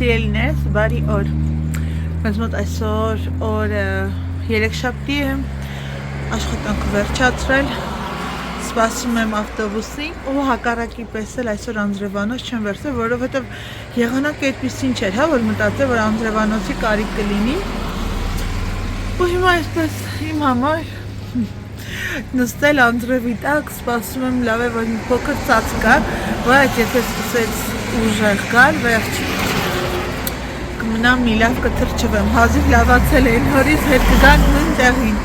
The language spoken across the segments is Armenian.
Սիրելիներս, բարի օր։ Մեզ մոտ այսօր օրը երեքշաբթի է, աշխատանքը վերջացրել, սպասում եմ ավտոբուսին ու հակառակի պես էլ այսօր Անձրևանոց չեմ վերցրել, որովհետև եղանակը այդպիսին չէր, որ մտածել որ Անձրևանոցի կարիք կլինի։ Ու հիմա այսպես իմ համար նստել Անձրևի տակ, սպասում եմ լավ է որ մի փոքր ծած գա, բայց եթե սկսեց ուժեղ գալ, վերջի կմնամ մի լավ կթրջվեմ, հազիվ լավացել են, հորից հետ կգանք նույն տեղին։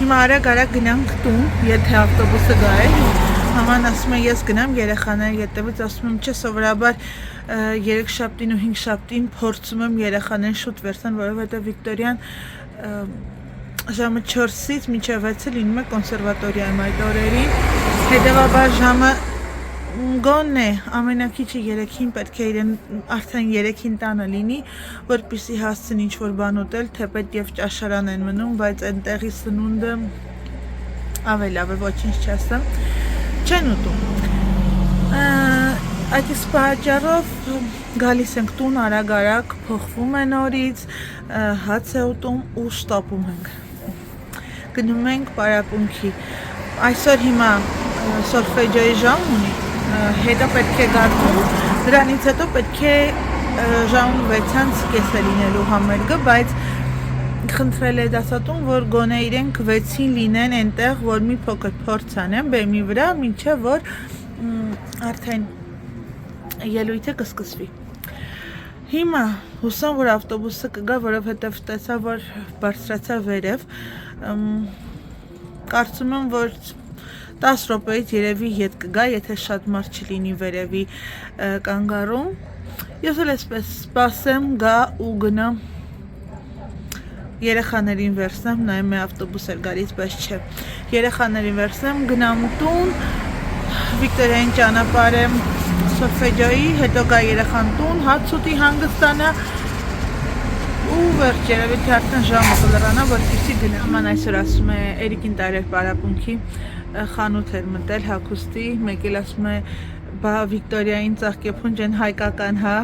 Հիմա արագ գնանք տուն, եթե ավտոբուսը գա է, մաման ասում է ես գնամ երեխաների հետևից, ասում եմ չէ սովորաբար երեքշաբթին ու հինգշաբթին փորձում եմ երեխաներին շուտ վերցնել, որովհետև Վիկտորիան ժամը 4-ից մինչև 6-ը լինում է կոնսերվատորիայում այդ օրերին, հետևաբար ժամը գոնե ամենակիչը 3-ին պետք է իրեն արդեն 3-ին տանը լինի, որպեսզի հասցնի ինչ-որ բան ուտել, թեպետ եւ ճաշարան են մնում, բայց այնտեղի սնունդը ավելի լավ է, ոչինչ չասեմ, չեն ուտում։ Այդ իսկ պատճառով գալիս ենք տուն արագ փոխվում են օրից, հաց է ուտում ու շտապում ենք։ Գնում ենք պարապմունքի։ Այսօր հիմա սոլֆեջոյի ժամ ունի, հետո պետք է գարտում, դրանից հետո պետք է ժամը 6:30 լինելու համերգը, բայց խնդրել է դասատուն, որ գոնե իրենք 6-ին լինեն այնտեղ, որ մի փոքր փորձ անեն բեմի վրա, մինչև որ արդեն ելույթը կսկսվի։ Հիմա հուսամ, որ ավտոբուսը կգա, որովհետև տեսա, որ բարձրացա վերև, կարծում եմ, որ 10 րոպեից երևի հետ կգա, եթե շատ մարդ չլինի վերևի կանգառում։ Ես էլ այսպես սպասեմ, գա ու գնամ երեխաներին վերցնեմ, նայեմ է ավտոբուս էր գալիս, բայց չէ։ Երեխաներին վերցնեմ, գնամ տուն, Վիկտորիային ճանապարհեմ սոլֆեջոյի, հետո գա երեխան տուն, հաց ուտի հանգստանա ու վերջ երևի թե արդեն ժամը կլրանա, որպեսզի գնամ։ Ման այսօր ասում է Էրիկին տարեր պարապմունքի խանութ էր մտել հագուստի, մեկ էլ ասում է բա Վիկտորիային ծաղկեփունջ են հայկական, հա,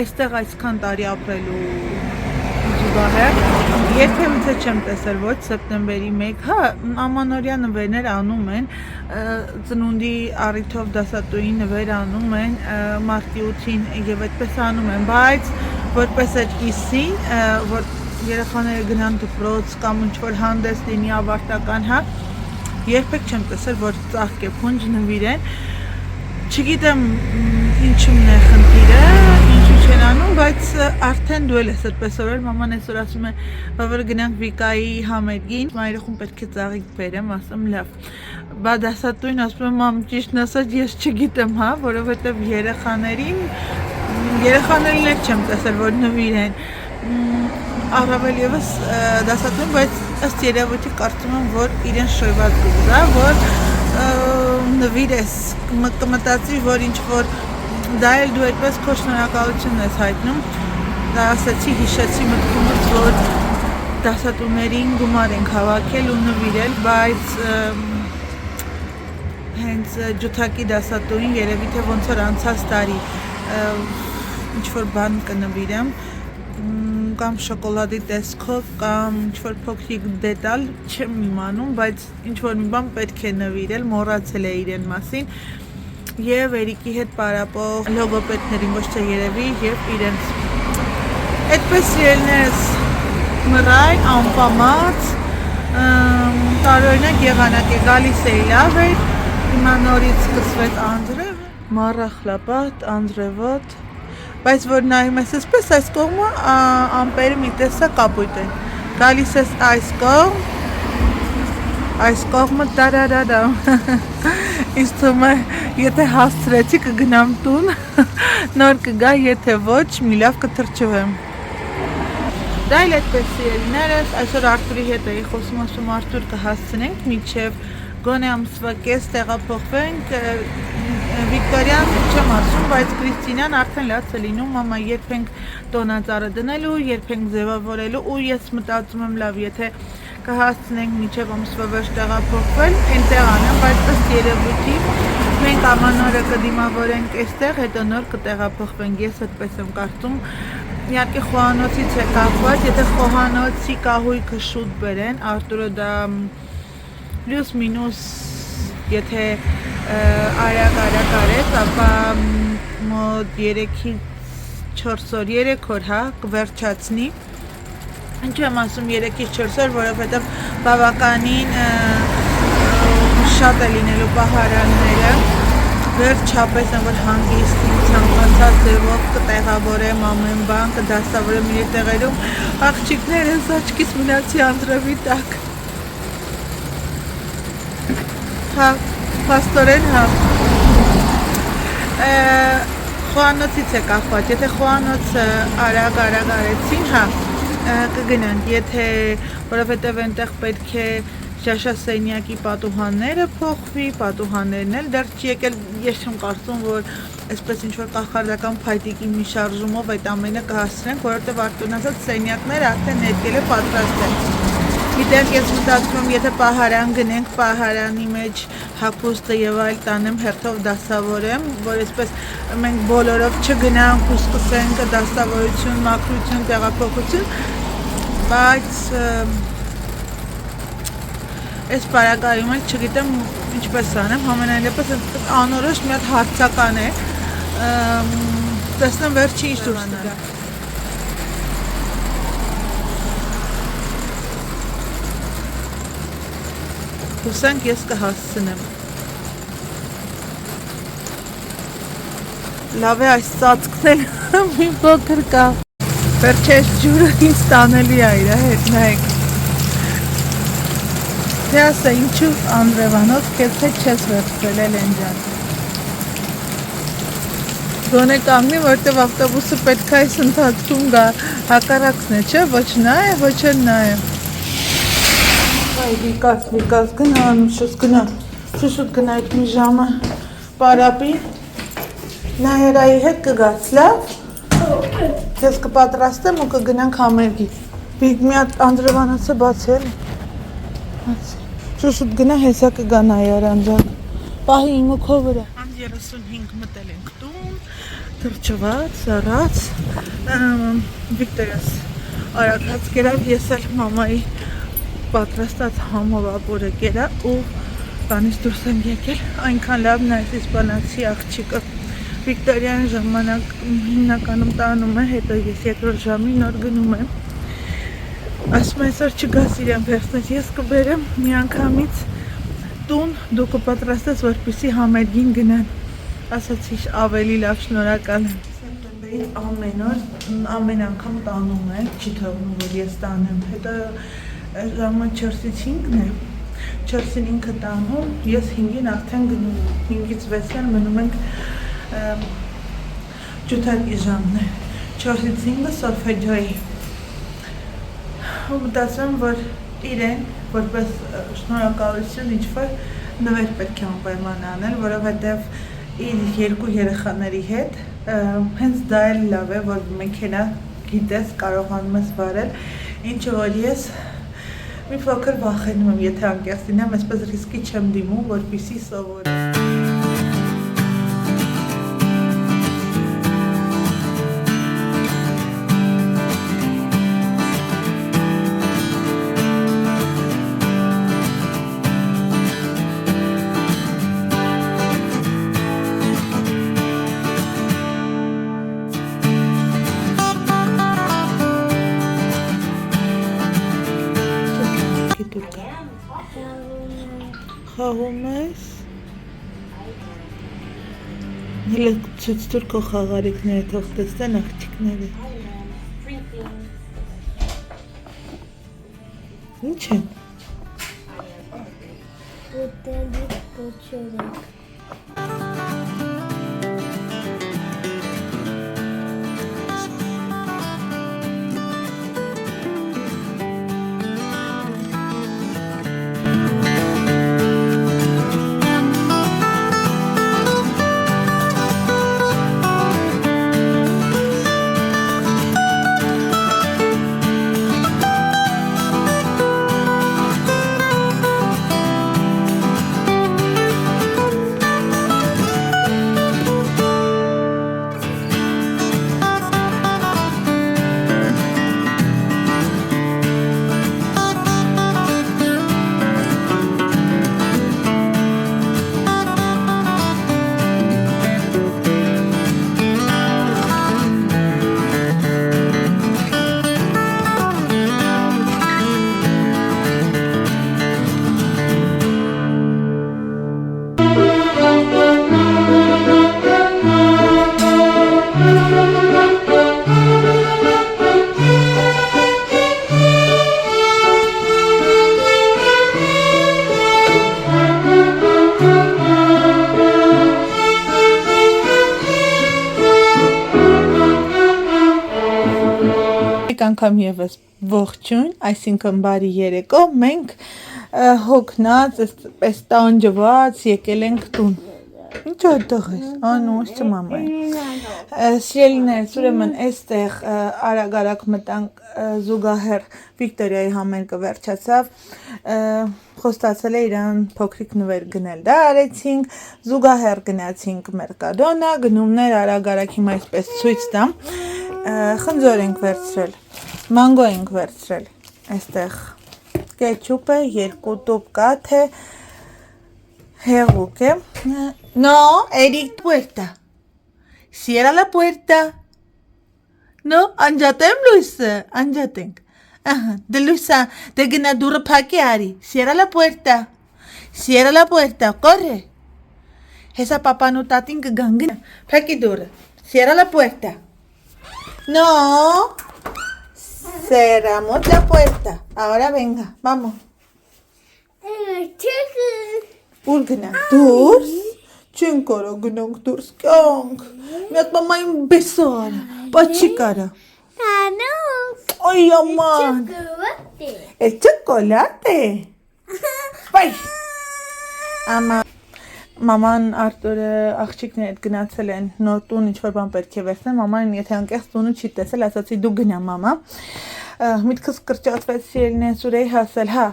այստեղ այսքան տարի ապրելու զուգահեռ երբևէ չեմ տեսել ոչ սեպտեմբերի 1, հա, ամանորյա նվերներ անում են, ծնունդի առիթով դասատուին նվեր անում են մարտի 8-ին եւ այդպես անում են, բայց որպես այդպիսի, որ երեխաները գնան դպրոց կամ ինչ-որ հանդես լինի ավարտական, հա, երբեք չեմ տեսել, որ ծաղկեփունջ նվիրեն, չգիտեմ ինչումն է խնդիրը, ինչու չեն անում, բայց արդեն դու էլ ես այդպես օրել, մաման այսօր ասում է, որ գնանք Վիկայի համերգին, մայրախում պետք է ծաղիկ բերեմ, ասում լավ, բա դասատուին ասում եմ, մամ ճիշտն ասած ես չգիտեմ, հա, որովհետև երեխաներին էլ չեմ տեսել, որ նվիրեն, առավել ևս դասատուին, բայց ըստ երևույթի կարծում եմ, որ իրեն շոյված կգա, որ նվիրես, կմտածի, որ ինչ-որ դա էլ դու այդպես քո շնորհակալությունն ես հայտնում, դա ասացի, հիշեցի մտքումս, որ դասատուներին գումար ենք հավաքել ու նվիրել, բայց հենց ջութակի դասատուին երևի թե ոնց որ անցած տարի ինչ-որ բան կնվիրեմ, կամ շոկոլադի տեսքով, կամ ինչ-որ փոքրիկ դետալ, չեմ իմանում, բայց ինչ-որ մի բան պետք է նվիրել, մոռացել է իրեն մասին, և Էրիկի հետ պարապող լոգոպեդներին ոչ թե երևի և իրենց։ Այդպես սիրելիներս մռայլ, անպամած, տարօրինակ եղանակ է, գալիս էի լավ էր, հիմա նորից սկսվեց անձրև, մառախլապատ, անձրևոտ, բայց որ նայում ես այսպես այս կողմը ամպերը մի տեսա կապույտ են, գալիս ես այս կողմը տարարարամ, ինձ թվում է եթե հասցրեցի կգնամ տուն, նոր կգա, եթե ոչ մի լավ կթրջվեմ։ Դա էլ այդպես սիրելիներս, այսօր Արթուրի հետ էի խոսում, ասում Արթուր կհասցնենք մինչև գոնե ամսվա կես տեղափոխվենք, Վիկտորիան չեմ ասում, բայց Կրիստինան արդեն լաց է լինում, մամա երբ ենք տոնածառը դնելու, երբ ենք ձևավորելու ու ես մտածում եմ լավ, եթե կհասցնենք մինչև ամսվա վերջ տեղափոխվել, այնտեղ անեմ, բայց ըստ երևույթի մենք ամանորը կդիմավորենք այստեղ, հետո նոր կտեղափոխվենք, ես այդպես եմ կարծում։ Իհարկե խոհանոցից է կապված, եթե խոհանոցի կահույքը շուտ բերեն, Արտուրը դա պլյուս մինուս եթե արագ արեց, ապա մոտ 3-ից 4 օր, 3 օր, հա, կվերջացնի։ Ինչու եմ ասում 3-ից 4 օր, որովհետև բավականին շատ է լինելու պահարանները, վերջապես եմ, որ հանգիստ ցանկացած ձևով կտեղավորեմ ամեն բան, կդասավորեմ իր տեղերում, աղջիկներս աչքիս մնացի անձրևի տակ։ Հա, փաստորեն հա։ Խոհանոցից է կախված, եթե խոհանոցը արագ արեցին, հա, կգնանք, եթե որովհետև այնտեղ պետք է շաշասենյակի պատուհանները փոխվի, պատուհաններն էլ դեռ չի եկել, ես չեմ կարծում, որ այսպես ինչ-որ կախարդական փայտիկի մի շարժումով այդ ամենը կհասցնենք, որովհետև Արտուրն ասաց սենյակները արդեն եկել է պատրաստ են։ Գիտեք, ես մտածում եմ, եթե պահարան գնենք, պահարանի մեջ հագուստը եւ այլ տանեմ, հերթով դասավորեմ, որ այսպես մենք բոլորով չգնանք ու սկսենք դասավորություն, մաքրություն, տեղափոխություն, բայց այս պարագայում էլ չգիտեմ ինչպես անեմ, համենայն դեպս անորոշ մի հատ հարցական է, տեսնեմ վերջի ինչ դուրս կգա։ Հուսանք ես կհասցնեմ։ Լավ է այս ծածկնել մի փոքր կա։ Վերջերս ջուրը ինձ տանելի է իր հետ նայեք։ Թե ասա ինչու Անդրևանով քեզ հետ չես վերցրել են ջան։ Գոնե կանգնի, որտեվ ավտոբուսը պետք է այս ընթացքում գա, հակառակն է, չէ, ոչ նա է, ոչ էլ նա է։ Լիկաս, գնա, անուշս, գնա, շուշուտ գնա այդ մի ժամը, պարապի, նայերայի հետ կգաց, լավ, կեզ կպատրաստեմ ու կգնանք համերգի, մի հատ Անդրևանոցը բացել, շուշուտ գնա, հեսա կգա նայեր անջան, պահի իմ ու քո վրա, անդ 35 մտել ենք տուն, թրջված, սարած, Վիկտորյաս արագած կերավ, ես էլ մամայի պատրաստած համովապորը կերա ու բանից դուրս եմ եկել, այնքան լավն է այս իսպանացի աղջիկը Վիկտորյան ժամանակ հիմնականում տանում է, հետո ես երկրորդ ժամի նոր գնում եմ, ասում այսօր չգաս իրեն վերցնես, ես կբերեմ մի անգամից տուն, դու կպատրաստես, որպեսզի համերգին գնան, ասացի ավելի լավ, շնորհակալ եմ։ Սեպտեմբերից ամեն օր, ամեն անգամ տանում է, չի թողնում, որ ես տանեմ, հետո ժամը 4-ից 5-ն է, 4-ին ինքը տանում, ես 5-ին արդեն գնում, 5-ից 6-ն մնում ենք ջութակի ժամն է, 4-ից 5-ը սոլֆեջոյի։ Ու մտածում, որ իրեն, որպես շնորհակալություն ինչ-որ նվեր պետք է անպայման անել, որովհետև իր երկու երեխաների հետ հենց դա էլ լավ է, որ մեքենա գիտես կարողանում ես վարել, ինչը որ ես մի փոքր վախենում եմ, եթե անկեղծ լինեմ, այսպես ռիսկի չեմ դիմում, որպեսզի սովորեմ։ Խաղում ես, հելը ցույց տուր քո խաղարիքները, թող տեսնեն աղջիկները։ Ինչ է։ Ուտելի կոչորակ։ մեկ անգամ եւս ողջույն, այսինքն բարի երեկո, մենք հոգնած, այսպես տանջված եկել ենք տուն։ Ինչ այդտեղ ես, անուս մամայ։ Սիրելիներս, ուրեմն այստեղ արագ մտանք զուգահեռ Վիկտորիայի համերգը վերջացավ, խոստացել է իրան փոքրիկ նվեր գնել, դա արեցինք, զուգահեռ գնացինք Մերկադոնա, գնումներ արագ հիմա այսպես ցույց տամ, խնձոր ենք վերցրել, մանգո ենք վերցրել, այստեղ կետչուպ է, 2 տուփ կաթ է, հեղուկ է, no, Eric, puerta, cierra la puerta, no, անջատեմ լույսը, անջատենք, de Luisa, de gna dura paquiari. Cierra la puerta, corre. Esa papá no está tin que ganga. Paqui dura. Cierra la puerta. No. Cerramos la puerta. Ahora venga, vamos. Urgna, durs. Chinkoro gnong durs kyong. Miat mamma in besora. Pachicara. Ay, aman. Es chocolate. Vay. Ama maman Arthur աղջիկն հետ գնացել են նոր տուն ինչ որ բան պետք է վերցնեն մաման եթե անկեղծ տունը չի տեսել ասացի դու գնա մամա միտքս կրճատվեց սիրելիներս ուրեի հասել հա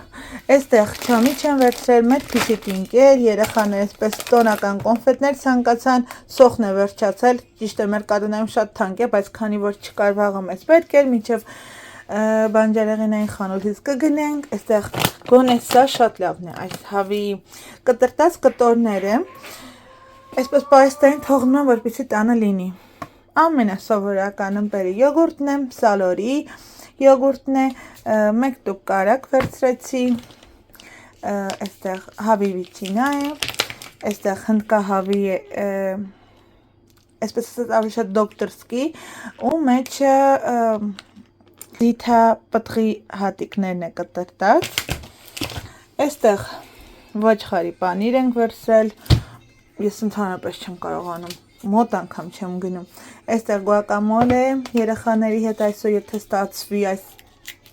այստեղ չամիչ են վերցրել մեծ փիչի ընկեր երեխաները այսպես տոնական կոնֆետներ ցանկացան սոխն է վերջացել ճիշտ է մեր կադոնայում շատ թանկ է բայց քանի որ չկար վաղը մեծ պետք էր մինչև բանջարեղենային խանութից կգնենք, այստեղ գոնե սա շատ լավն է, այս հավի կտրտած կտորները, այսպես պարեստային թողնում եմ, որպեսզի տանը լինի, ամենասովորական ըմպերի յոգուրտն է, սալորի յոգուրտն է, 1 տուփ կարակ վերցրեցի, այստեղ հավի վիչինա է, այստեղ հնդկահավի է, այսպես ասած ավելի շատ դոկտորսկի, ու մեջը Դիթա պտղի հատիկներն է կտրտած, այստեղ ոչխարի պանիր ենք վերցրել, ես ընդհանրապես չեմ կարողանում, մոտ անգամ չեմ գնում, այստեղ գուակամոլե, երեխաների հետ այսօր եթե ստացվի այս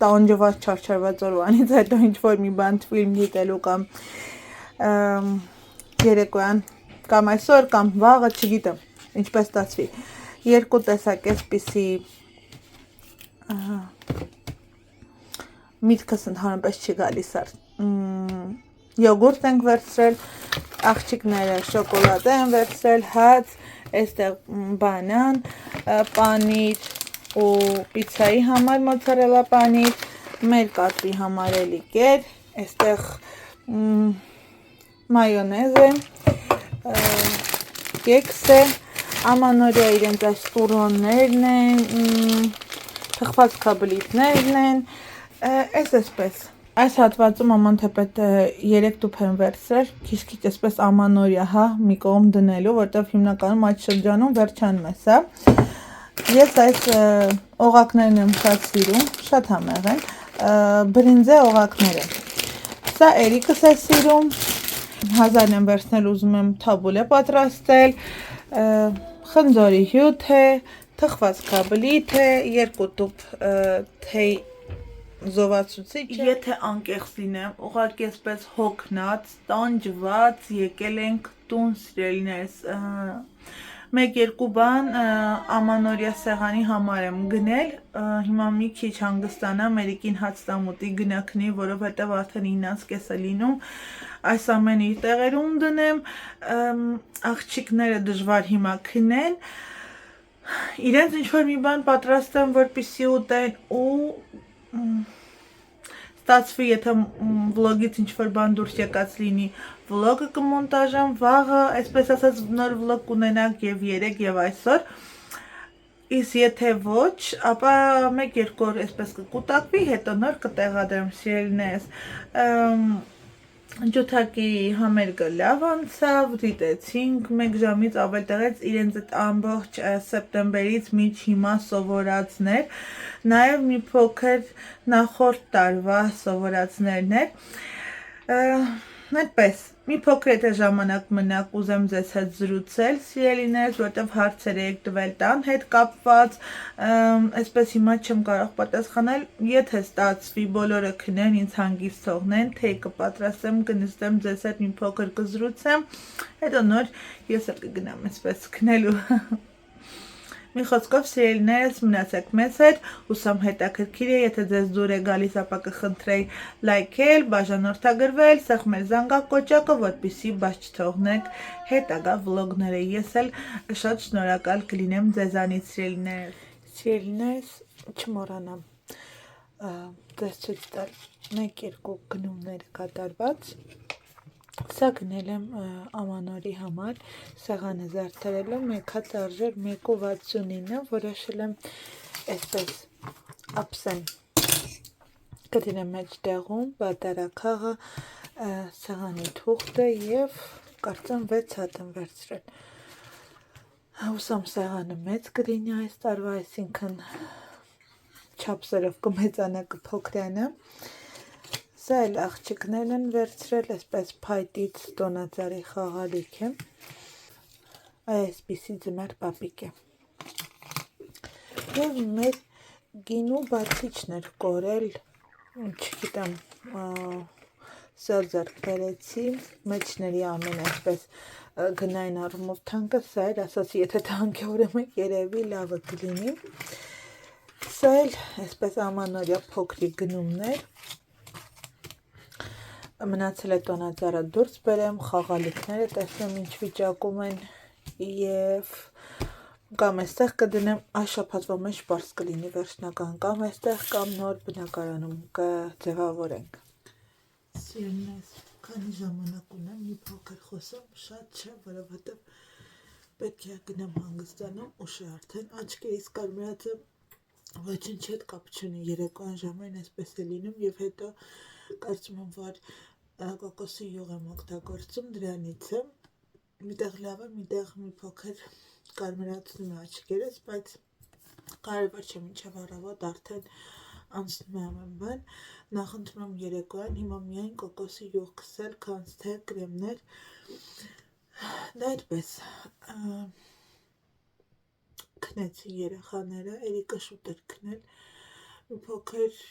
տանջված չարչարված օրվանից հետո ինչ-որ մի բան ֆիլմ դիտելու կամ երեկոյան կամ այսօր կամ վաղը չգիտեմ, ինչպես ստացվի, 2 տեսակ այսպիսի միտքս ընդհանրապես չի գալիս յոգուրտ ենք վերցրել, աղջիկները շոկոլադ են վերցրել, հաց, այստեղ բանան, պանիր ու պիցայի համար մոցարելա պանիր, մեր կատվի համար էլիք էր, այստեղ մայոնեզ է, կեքս է, ամանորյա իրենց այս տուրոններն են, թխված կաբլիտներն են, այսպես, այս հատվածում աման թեպետ 3 տուփ են վերցրել, քիչ այսպես ամանորյա, հա, մի կողմ դնելու, որտեղ հիմնականում այդ շրջանում վերջանում է սա, ես այս օղակներն եմ շատ սիրում, շատ համեղ են, բրինձե օղակները, սա Էրիկս է սիրում, 1000 եմ վերցնել, ուզում եմ թաբուլե պատրաստել, խնձորի հյութ է, թխված կաբլիթ է, 2 տուփ թեյ զովացուցիչ է, եթե անկեղծ լինեմ, ուղղակի այսպես հոգնած, տանջված, եկել ենք տուն սիրելիներս, 1-2 բան ամանորյա սեղանի համար եմ գնել, հիմա մի քիչ հանգստանամ, Էրիկին հաց տամ ուտի գնաքնի, որովհետև արդեն 9:30 է լինում, այս ամենը իր տեղերում դնեմ, աղջիկները դժվար հիմա քնեն, իրենց ինչ-որ մի բան պատրաստեմ, որպեսզի ուտեն ու ստացվի, եթե վլոգից ինչ-որ բան դուրս եկած լինի, վլոգը կմոնտաժեմ, վաղը, այսպես ասած նոր վլոգ կունենանք և 3 և այսօր, իսկ եթե ոչ, ապա 1-2 օր այսպես կկուտակվի, հետո նոր կտեղադրեմ սիրելիներս, ջութակի համերգը լավ անցավ, դիտեցինք, 1 ժամից ավել տեղեց իրենց այդ ամբողջ սեպտեմբերից մինչ հիմա սովորածներ, նաև մի փոքր նախորդ տարվա սովորածներն էր, Այդպես, մի փոքր եթե ժամանակ մնաք ուզեմ ձեզ հետ զրուցել, սիրելիներս, որտեվ հարցեր եք տվել տան հետ կապված, այսպես հիմա չեմ կարող պատասխանել, եթե ստացվի բոլորը քնեն, ինձ հանգիստ թողնեն, թեյ կպատրաստեմ, կնստեմ ձեզ հետ մի փոքր կզրուցեմ, հետո նոր ես էլ կգնամ այսպես քնելու։ Մի խոսքով սիրելիներս մնացեք մեզ հետ, հուսամ հետաքրքիր է, եթե ձեզ դուր է գալիս, ապա կխնդրեի լայքել, բաժանորդագրվել, սեղմել զանգակոճակը, որպեսզի բաց չթողնեք հետագա վլոգները։ Ես էլ շատ շնորհակալ կլինեմ ձեզանից սիրելիներս։ Սիրելիներս, չմոռանամ ձեզ ցույց տալ 1-2 գնումներ կատարված։ Սա գնել եմ ամանորի համար, սեղանը զարդարելու, մեկ հատ արժեր 1.69, որոշել եմ այսպես ապսեմ կդնեմ մեջտեղում, բատարակաղը, սեղանի թուղթը և կարծեմ 6 հատ եմ վերցրել։ Հուսամ սեղանը մեծ կլինի այս տարվա, այսինքն չափսերով կմեծանա, կփոքրանա։ Սա էլ աղջիկներն են վերցրել, այսպես փայտից տոնածառի խաղալիք է, այսպիսի ձմեռ պապիկ է։ Եվ մեր գինու բացիչն էր կորել, չգիտեմ, սա ձեռք բերեցի, մեջների ամեն այսպես գնային առումով թանկը, սա էլ ասացի, եթե թանկ է ուրեմն երևի լավը կլինի։ Սա էլ այսպես ամանորյա փոքրիկ գնումներ, մնացել է տոնածառը դուրս բերեմ, խաղալիքները տեսնեմ ինչ վիճակում են և կամ այստեղ կդնեմ, այս շաբաթվա մեջ պարզ կլինի վերջնական, կամ այստեղ կամ նոր բնակարանում կձևավորենք։ Սիրելիներս, քանի ժամանակ ունեմ, մի փոքր խոսեմ, շատ չէ, որովհետև պետք է գնամ հանգստանամ, ուշ է արդեն, աչքերից կարմրածը ոչինչ հետ կապ չունի, երեկոյան ժամերին այսպես է լինում և հետո կարծում եմ, որ կոկոսի յուղ եմ օգտագործում, դրանից է, միտեղ լավ է, միտեղ մի փոքր կարմրացնում է աչքերս, բայց կարևոր չէ, մինչև առավոտ արդեն անցնում է ամեն բան, նախընտրում եմ երեկոյան, հիմա միայն կոկոսի յուղ քսել, քանց թե կրեմներ, դա այդպես, քնեցին երեխաները, Էրիկը շուտ էր քնել, մի փոքր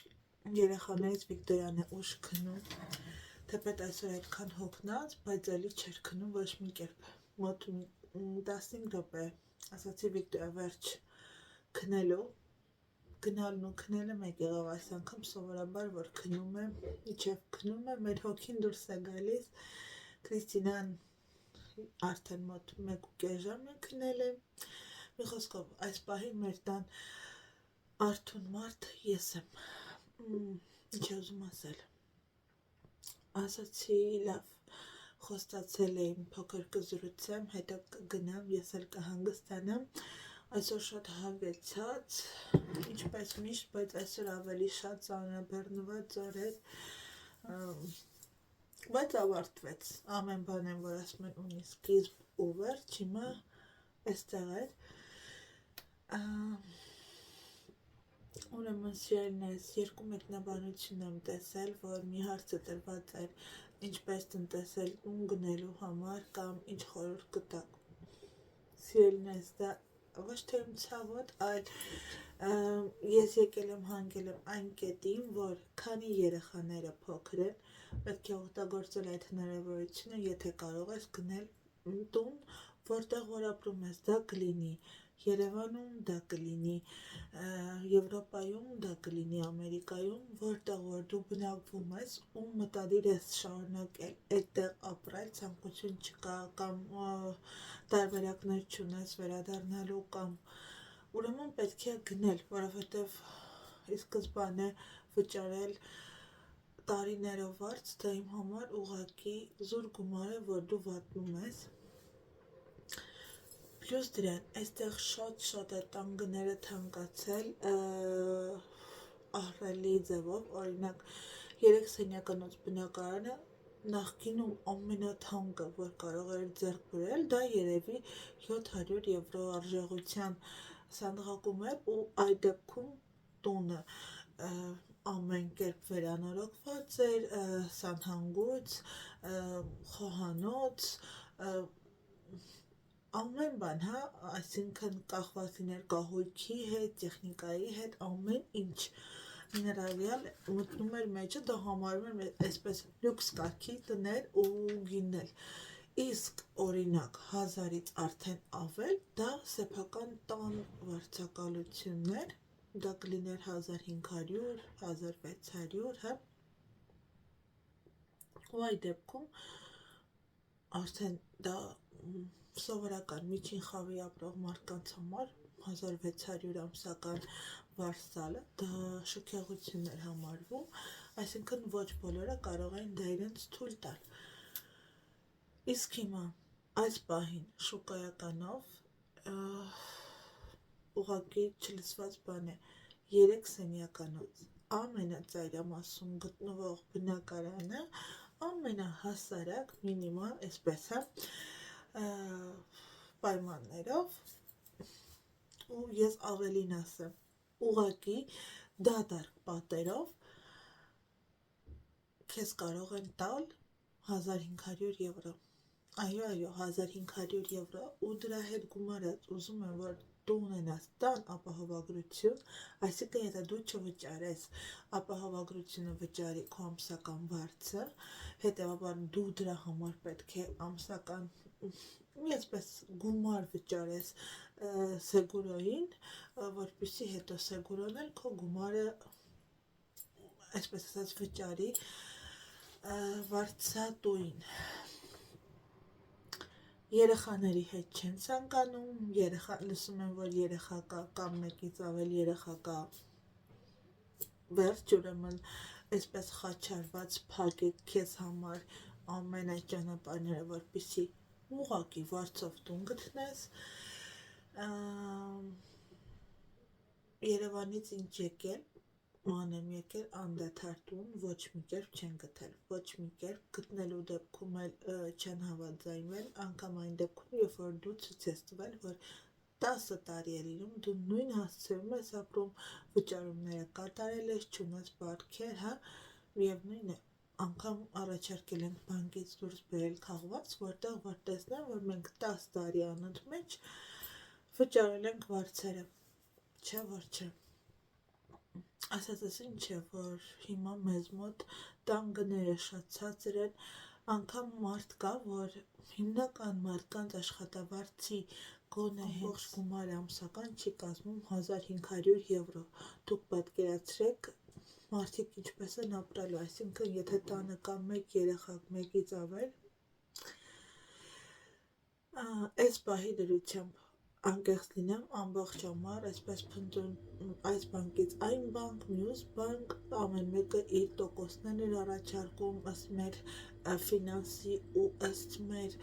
երեխաներից Վիկտորյան է ուշ քնում, թեպետ այսօր այդքան հոգնած, բայց էլի չէր քնում ոչ մի կերպ, մոտ 15 րոպե, ասացի Վիկտորյա վերջ քնելու, գնալն ու քնելը մեկ եղավ այս անգամ, սովորաբար որ քնում է, իջև քնում է, մեր հոգին դուրս է գալիս, Քրիստինան արդեն մոտ 1.5 ժամ է քնել է, մի խոսքով այս պահին մեր տան արթուն մարդը ես եմ, ինչ ուզում ասել, ասացի լավ, խոստացել եմ փոքր կզրուցեմ, հետո կգնամ, ես էլ կհանգստանամ, այսօր շատ հավեցած, ինչպես միշտ, բայց այսօր ավելի շատ ծանրաբեռնված օր էր, բայց ավարտվեց, ամեն բան եմ, որ ասում են ունի սկիզբ ու վերջ, հիմա այստեղ էր, ուրեմն սիրելիներս, 2 մեկնաբանություն եմ տեսել, որ մի հարցը տրված էր, ինչպես տնտեսել տուն գնելու համար կամ ինչ խորհուրդ կտաք։ Սիրելիներս, դա ոչ թե իմ ցավոտ, այլ ես եկել եմ հանգել եմ այն կետին, որ քանի երեխաները փոքր են, պետք է օգտագործել այդ հնարավորությունը, եթե կարող ես գնել տուն, որտեղ որ ապրում ես, դա կլինի Երևանում, դա կլինի Եվրոպայում, դա կլինի Ամերիկայում, որտեղ որ դու բնակվում ես ու մտադիր ես շարունակել այդտեղ ապրել, ցանկություն չկա կամ տարբերակներ չունես վերադառնալու կամ ուրեմն պետք է գնել, որովհետև ի սկզբանե վճարել տարիներով վարձ, դա իմ համար ուղղակի զուր գումար է, որ դու վատնում ես։ Պլյուս դրան, այստեղ շատ է տանգները թանկացել ահռելի ձևով, օրինակ 3 սենյականոց բնակարանը նախկինում ամենաթանկը, որ կարող էր ձեռք բերել, դա երևի 700 եվրո արժողության սանդղակում էր ու այդ դեպքում տունը ամեն կերպ վերանորոգված էր, սանհանգույց, խոհանոց, ամեն բան, հա, այսինքն կախված լիներ կահույքի հետ, տեխնիկայի հետ, ամեն ինչ միներալիալ մտնում էր մեջը, դա համարում էր այսպես լյուքս կարգի տներ ու գիններ։ Իսկ օրինակ 1000-ից արդեն ավել, դա սեփական տան վարձակալություններ, դա կլիներ 1500, 1600, հա։ Ու այդ դեպքում արդեն դա սովորական միջին խավի ապրող մարդկանց համար 1600 ամսական վարձալը դա շքեղություն էր համարվում, այսինքն ոչ բոլորը կարող էին դա իրենց թույլ տալ։ Իսկ հիմա այս պահին շուկայականով ուղղակի չլսված բան է 3 սենյականոց ամենածայրամասում գտնվող բնակարանը ամենահասարակ մինիմալ այսպես է պայմաններով ու ես ավելին ասեմ ուղղակի դատարկ պատերով քեզ կարող են տալ 1500 եվրո, այո 1500 եվրո ու դրա հետ գումարած ուզում եմ որ դու ունենաս տան ապահովագրություն, այսինքն եթե դու չվճարես ապահովագրությունը վճարի քո ամսական վարձը, հետևաբար դու դրա համար պետք է ամսական այսպես գումար վճարես սեգուրոյին, որպեսզի հետո սեգուրոն էլ քո գումարը այսպես ասած վճարի վարձատուին։ Երեխաների հետ չեն ցանկանում, լսում եմ, որ երեխա կա կամ մեկից ավել երեխա կա, վերջ, ուրեմն այսպես խաչարված փակեք քեզ համար ամեն այդ ճանապարհները, որպեսզի ուղղակի վարձով տուն գտնես։ Երևանից ինչ եկել, մանեմ եկել անդադար տուն, ոչ մի կերպ չեն գտել, ոչ մի կերպ գտնելու դեպքում էլ չեն հավանձնվել, անգամ այն դեպքում, երբ որ դու ցույց ես տվել, որ 10 տարի է լինում, դու նույն հասցեում ես ապրում, վճարումները կատարել ես, չունես բարքեր, հա, միևնույն է, անգամ առաջարկել ենք բանկից դուրս բերել քաղված, որտեղ որ տեսնեմ, որ մենք 10 տարի անընդմեջ վճարել ենք վարձերը, չէ, որ չէ։ Ասածս ինչ է, որ հիմա մեզ մոտ տան գները շատ ցածր են, անգամ մարդ կա, որ հիմնական մարդկանց աշխատավարձի գոնե հենց գումարը ամսական չի կազմում 1500 եվրո։ Դուք պատկերացրեք մարդիկ ինչպես են ապրելու, այսինքն եթե տանը կա մեկ երեխա, մեկից ավել, այս պահի դրությամբ անկեղծ լինեմ, ամբողջ ամառ, այսպես փնտրում այս բանկից այն բանկ, մյուս բանկ, ամեն մեկը իր տոկոսներն էր առաջարկում ըստ մեր ֆինանսի ու ըստ մեր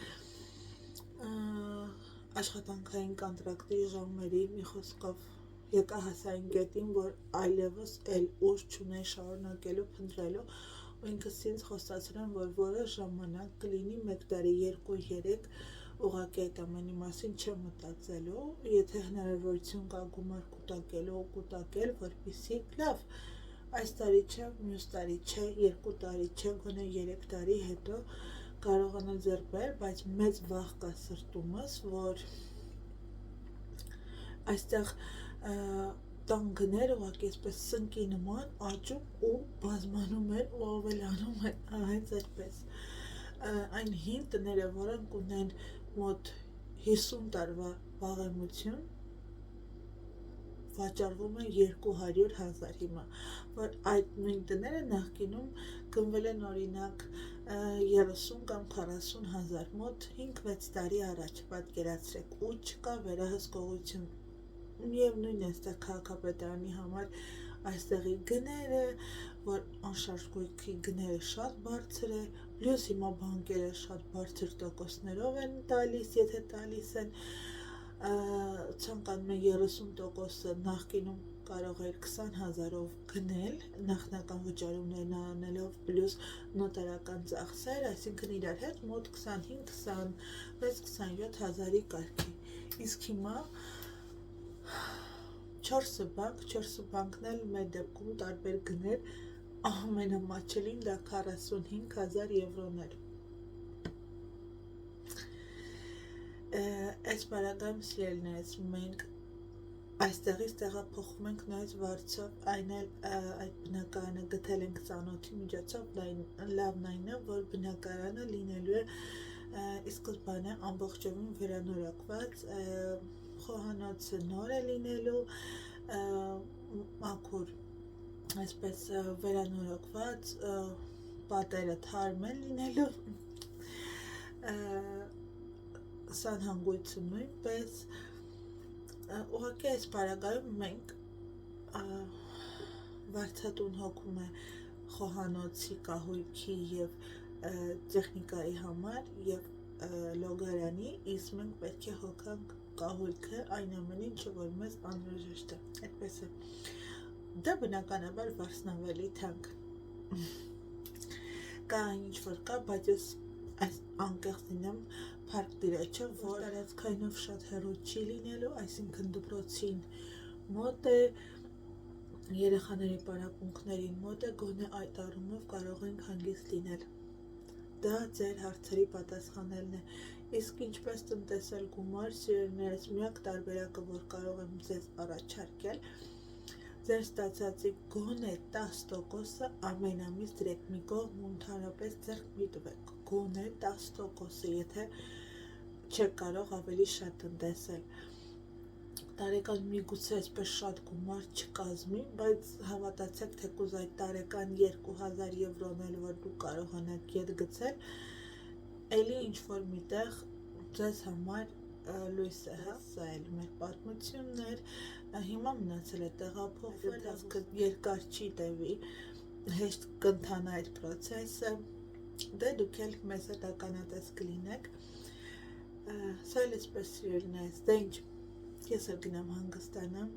աշխատանքային կոնտրակտի ժամերի, մի խոսքով եկա հասա այն կետին, որ այլևս էլ ուժ չունեի շարունակելու փնտրելու, ու ինքս ինձ խոստացրել եմ, որ որոշ ժամանակ կլինի 1 տարի, 2-3 ուղղակի այդ ամենի մասին չեմ մտածելու, եթե հնարավորություն կա գումար կուտակել, որպեսզի լավ, այս տարի չէ, մյուս տարի չէ, 2 տարի չէ, գոնե 3 տարի հետո կարողանալ ձեռք բերել, բայց մեծ վախ կա սրտումս, որ այստեղ տան գները ուղղակի այսպես սնկի նման աճում ու բազմանում են ու ավելանում են, հենց այդպես։ Այն հին տները, որոնք ունեն մոտ 50 տարվա վաղեմություն, վաճառվում են 200,000 հիմա, որ այդ նույն տները նախկինում գնվել են օրինակ 30 կամ 40,000, մոտ 5-6 տարի առաջ, պատկերացրեք, ու չկա վերահսկողություն։ Միևնույն է, այստեղ քաղաքապետարանի համար այստեղի գները, որ անշարժ գույքի գները շատ բարձր է, պլյուս հիմա բանկերը շատ բարձր տոկոսներով են տալիս, եթե տալիս են, ցանկանում են 30%-ը նախկինում կարող էր 20,000-ով գնել, նախնական վճարումներն անելով, պլյուս նոտարական ծախսեր, այսինքն իրար հետ մոտ 25-26-27,000-ի կարգի, իսկ հիմա 4 բանկ, 4 բանկն էլ մեր դեպքում տարբեր գներ, ամենամատչելին դա 45,000 եվրոներ։ Այս բարագայում սիրելիներս մենք այստեղից տեղափոխվում ենք նույնիսկ վարձով, այն էլ այդ բնակարանը գտել ենք ծանոթի միջոցով, լավն այն է, որ բնակարանը լինելու է ի սկզբանե ամբողջովին վերանորոգված, խոհանոցը նոր է լինելու, մաքուր, այսպես վերանորոգված, պատերը թարմ են լինելու, սանհանգույցը նույնպես, ուղղակի այս պարագայում մենք վարձատուն հոգում է խոհանոցի, կահույքի և տեխնիկայի համար և լոգարանի, իսկ մենք պետք է հոգանք կահույքը, այն ամեն ինչը, որ մեզ անհրաժեշտ է, այդպես է, դա բնականաբար վարձն ավելի թանկ, կա այն ինչ որ կա, բայց ես այս անկեղծ լինեմ փառք Տիրոջը, որ տարածքայինով շատ հեռու չի լինելու, այսինքն դպրոցին մոտ է, երեխաների պարապմունքներին մոտ է, գոնե այդ առումով կարող ենք հանգիստ լինել։ Դա ձեր հարցերի պատասխանելն է։ Իսկ ինչպես տնտեսել գումար, սիրելիներս, միակ տարբերակը, որ կարող եմ ձեզ առաջարկել, ձեր ստացածի գոնե 10%-ը ամեն ամիս դրեք մի կողմ ու ընդհանրապես ձեռք մի տվեք, գոնե 10%-ը, եթե չեք կարող ավելի շատ տնտեսել։ Տարեկան միգուցե այսպես շատ գումար չկազմի, բայց հավատացեք, թեկուզ այդ տարեկան 2000 եվրոն էլ որ դուք կարողանաք ետ գցել, էլի ինչ-որ միտեղ ձեզ համար լույս է, սա էլ մեր պատմությունն էր, հիմա մնացել է տեղափոխվել, դասքը երկար չի տևի, հեշտ կընթանա այդ պրոցեսը, դե դուք էլ մեզ հետ ականատես կլինեք, սա էլ այսպես սիրելիներս, դե ինչ, ես էլ գնամ հանգստանամ,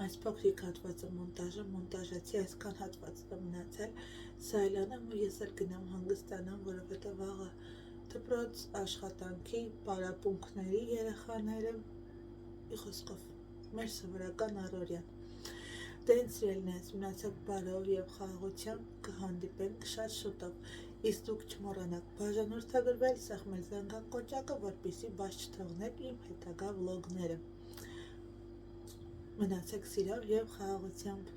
այս փոքրիկ հատվածը մոնտաժացի, այսքան հատվածը է մնացել, սա էլ անեմ ու ես էլ գնամ հանգստանամ, որովհետև վաղը դպրոց, աշխատանքի, պարապմունքների երեխաները, ի խոսքով, մեր սովորական առօրյան։ Դե ինձ սիրելիներս, մնացեք բարով և խաղաղությամբ, կհանդիպենք շատ շուտով, իսկ դուք չմոռանաք բաժանորդագրվել, սեղմել զանգակոճակը, որպեսզի բաց չթողնեք իմ հետագա վլոգները։ Մնացեք սիրով և խաղաղությամբ։